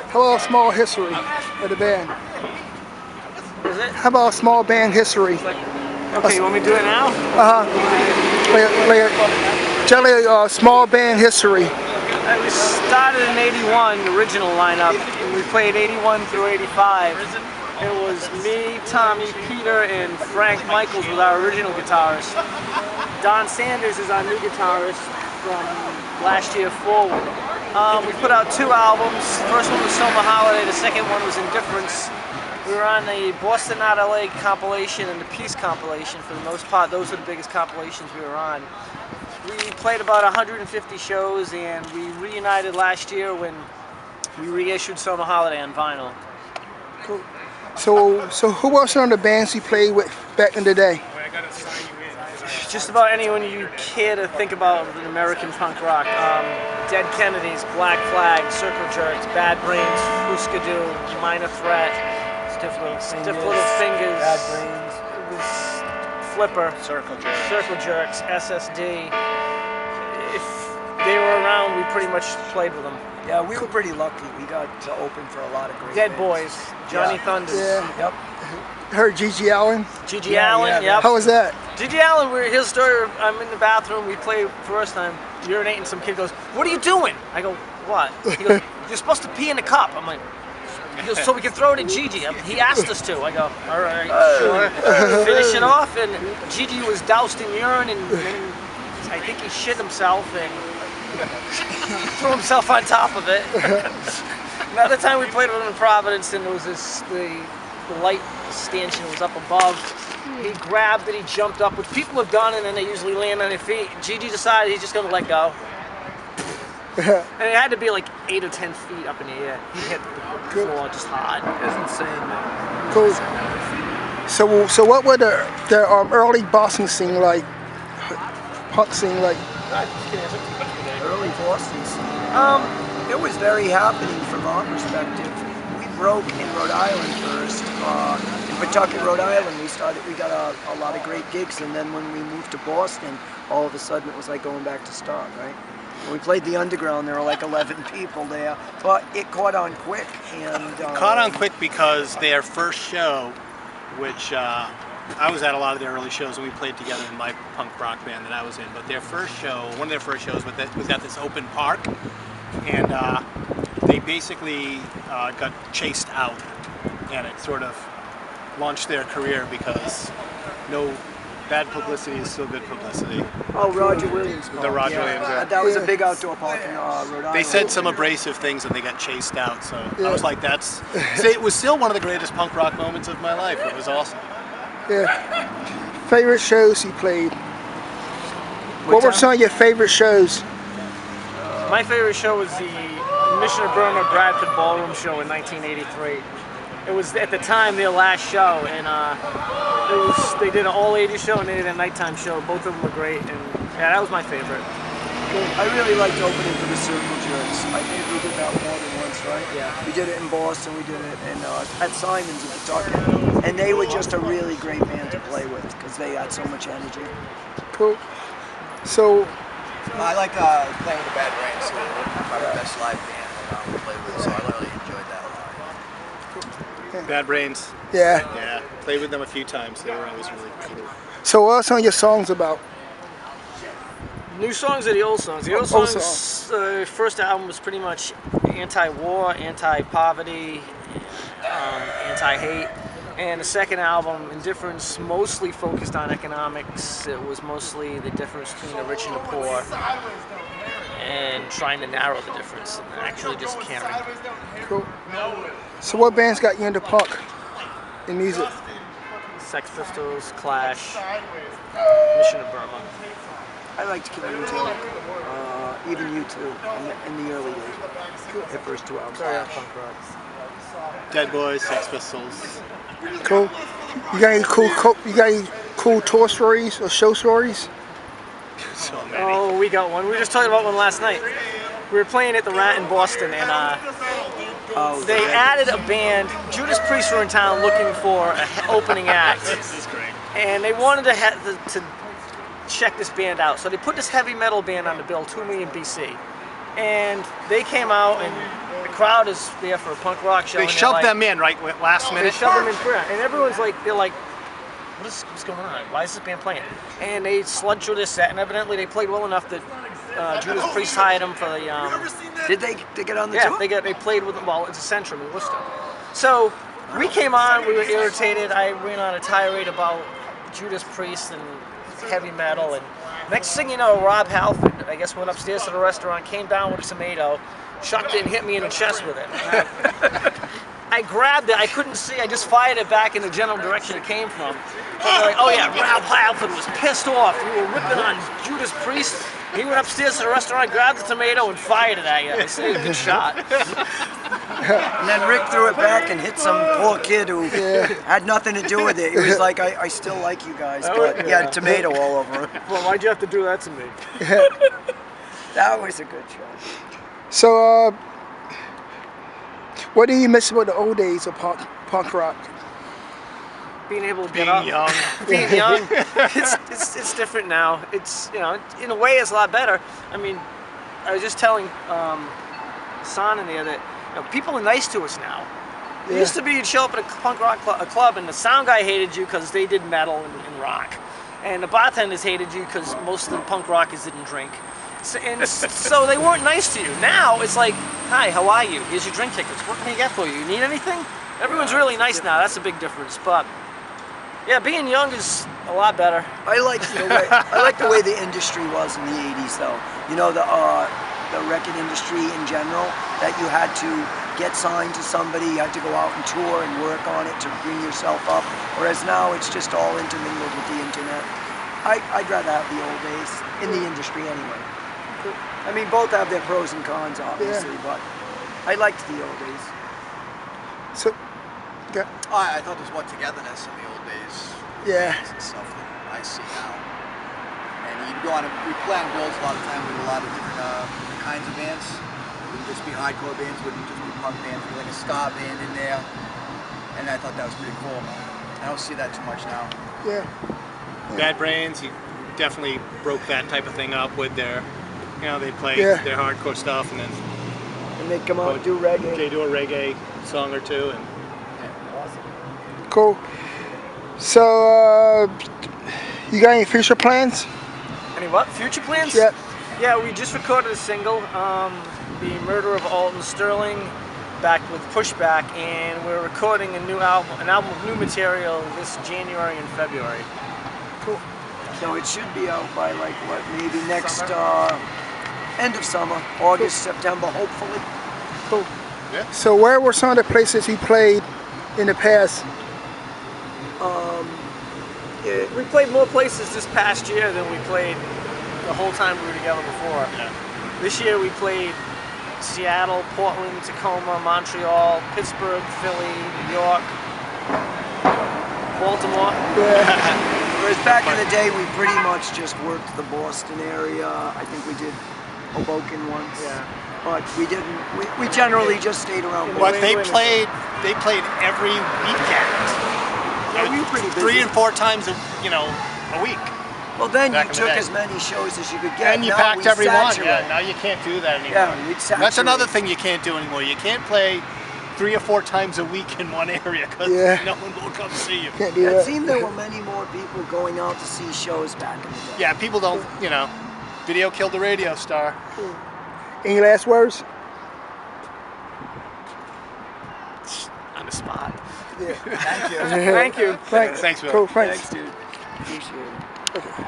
How about a small history of the band? Is it? How about a small band history? Okay, you want me to do it now? Generally, small band history. We started in '81, the original lineup. And we played '81 through '85. It was me, Tommy, Peter, and Frank Michaels with our original guitarist. Don Sanders is our new guitarist from last year forward. We put out 2 albums. The first one was Summer Holiday, the second one was Indifference. We were on the Boston Not LA compilation and the Peace compilation for the most part. Those were the biggest compilations we were on. We played about 150 shows, and we reunited last year when we reissued Summer Holiday on vinyl. Cool. So who else are on the bands you played with back in the day? Just about anyone you care to think about in American punk rock. Dead Kennedys, Black Flag, Circle Jerks, Bad Brains, Fuscadoo, Minor Threat, Stiff Little Fingers, Bad Brains, it was Flipper, Circle Jerks, SSD. If they were around, we pretty much played with them. Yeah, we were pretty lucky. We got to open for a lot of great Dead bands. Boys, Johnny Thunders. Yeah. Yep. Heard Gigi Allen. Gigi Allen, yeah. yep. How was that? Gigi Allen, here's a story. I'm in the bathroom, we play first time, urinating, some kid goes, "What are you doing?" I go, "What?" He goes, "You're supposed to pee in the cup." I'm like, he goes, "So we can throw it at Gigi." He asked us to. I go, "All right, sure." Finish it off, and Gigi was doused in urine, and then I think he shit himself and threw himself on top of it. Another time we played with him in Providence, and there was the light stanchion was up above. He grabbed it, he jumped up, which people have done, and then they usually land on their feet. Gigi decided he's just going to let go. And it had to be like 8 or 10 feet up in the air. He hit the floor just hard. It's insane, man. Cool. So what were the early Boston scene like? Punk scene like? Early Boston scene. It was very happening from our perspective. We broke in Rhode Island first. In Pawtucket, Rhode Island, we got a lot of great gigs, and then when we moved to Boston, all of a sudden it was like going back to start, right? When we played the Underground, there were like 11 people there, but it caught on quick. And caught on quick because their first show, which I was at a lot of their early shows, and we played together in my punk rock band that I was in. But their first show, one of their first shows, was at this open park, and they basically got chased out, and it sort of launched their career because no bad publicity is still good publicity. Oh, Roger Williams. The Roger Williams. Yeah. That was a big outdoor park in Rhode Island. They said some abrasive things and they got chased out, so I was like, it was still one of the greatest punk rock moments of my life. It was awesome. Yeah. Favorite shows you played? What were some of your favorite shows? My favorite show was the Mission of Burma Bradford Ballroom show in 1983. It was at the time their last show, and they did an all-80s show and they did a nighttime show. Both of them were great, and yeah, that was my favorite. I really liked opening for the Circle Jerks. I think we did that more than once, right? Yeah. We did it in Boston, we did it at Simon's in Pawtucket, and they were just a really great band to play with because they had so much energy. Cool. So I like playing with the Bad Brains. Probably the best live band that I played with, so I really enjoyed that a lot. Bad Brains. yeah. Yeah, played with them a few times. They were always really cool. So what are some of your songs about? New songs or the old songs? The old songs, first album was pretty much anti-war, anti-poverty, anti-hate. And the second album, Indifference, mostly focused on economics. It was mostly the difference between the rich and the poor, and trying to narrow the difference, and actually just caring. Cool. So what bands got you into punk in music? Sex Pistols, Clash, Mission of Burma. I liked Killing Joke, even U2 in the early days. Their first 2 albums. Punk rock. Dead Boys, Sex Pistols. Cool. You got any cool tour stories or show stories? So many. Oh, we got one. We were just talking about one last night. We were playing at the Rat in Boston, and they added a band. Judas Priest were in town looking for an opening act. This is great. And they wanted to check this band out. So they put this heavy metal band on the bill, 2 Million BC. And they came out, and the crowd is there for a punk rock show. They shoved them in, right, last minute? They shoved them in front. And everyone's like, they're like, what's going on? Why is this band playing? And they sludged through this set, and evidently they played well enough that Judas Priest hired them for the... Did they get on the tour? Yeah, they played with, well, it's a Centrum in Worcester. So we came on, we were irritated. I went on a tirade about Judas Priest and heavy metal, and next thing you know, Rob Halford, I guess, went upstairs to the restaurant, came down with a tomato, chucked it and hit me in the chest with it. I grabbed it, I couldn't see, I just fired it back in the general direction it came from. So they're like, oh yeah, Rob Halford was pissed off. We were ripping on Judas Priest. He went upstairs to the restaurant, grabbed the tomato, and fired it at you. They say, good shot. And then Rick threw it back and hit some poor kid who had nothing to do with it. He was like, I still like you guys, but he had a tomato all over him. Well, why'd you have to do that to me? That was a good show. So, what do you miss about the old days of punk rock? Being able to Being get up. young. Being young. It's different now. It's, you know, in a way it's a lot better. I mean, I was just telling Son in there that, you know, people are nice to us now. It used to be you'd show up at a punk rock club and the sound guy hated you because they did metal and rock. And the bartenders hated you because most of the punk rockers didn't drink. So they weren't nice to you. Now it's like, hi, how are you? Here's your drink tickets. What can I get for you? You need anything? Everyone's really nice now. That's a big difference. But yeah, being young is a lot better. I like the way the industry was in the '80s, though. You know, the record industry in general, that you had to get signed to somebody, you had to go out and tour and work on it to bring yourself up. Whereas now it's just all intermingled with the internet. I'd rather have the old days in the industry anyway. I mean, both have their pros and cons, obviously, but I liked the old days. So, yeah. I thought there was more togetherness in the old days. Yeah. And stuff that I see now. And you'd go on, we play on bills a lot of time with a lot of different kinds of bands. It wouldn't just be hardcore bands, wouldn't just be punk bands, it'd be like a ska band in there. And I thought that was pretty cool. I don't see that too much now. Yeah. Bad Brains, he definitely broke that type of thing up with their, you know, they play their hardcore stuff and then they come out and do reggae. They do a reggae song or two. And awesome. Cool. So, you got any future plans? Any what? Future plans? Yeah. Yeah, we just recorded a single, The Murder of Alton Sterling, back with Pushback, and we're recording an album of new material this January and February. Cool. So it should be out by like what, maybe next end of summer, August, September, hopefully. Cool. Yeah. So where were some of the places you played in the past? We played more places this past year than we played the whole time we were together before. Yeah. This year we played Seattle, Portland, Tacoma, Montreal, Pittsburgh, Philly, New York, Baltimore. Yeah. Whereas back in the day, we pretty much just worked the Boston area. I think we did Hoboken once. Yeah. But we didn't. We generally just stayed around. But they played every weekend. Yeah, we were pretty busy. 3 and 4 times a week. Well, then you took as many shows as you could get. And you packed every one. Yeah, now you can't do that anymore. Yeah, we'd saturate. That's another thing you can't do anymore. You can't play 3 or 4 times a week in one area because no one will come see you. Can't do that. It seemed there were many more people going out to see shows back in the day. Yeah, people don't, video killed the radio star. Any last words? On the spot. Yeah. Thank you. Thank you. Thanks. Thanks, Bill. Cool, thanks. Thanks, dude. Appreciate it. Okay.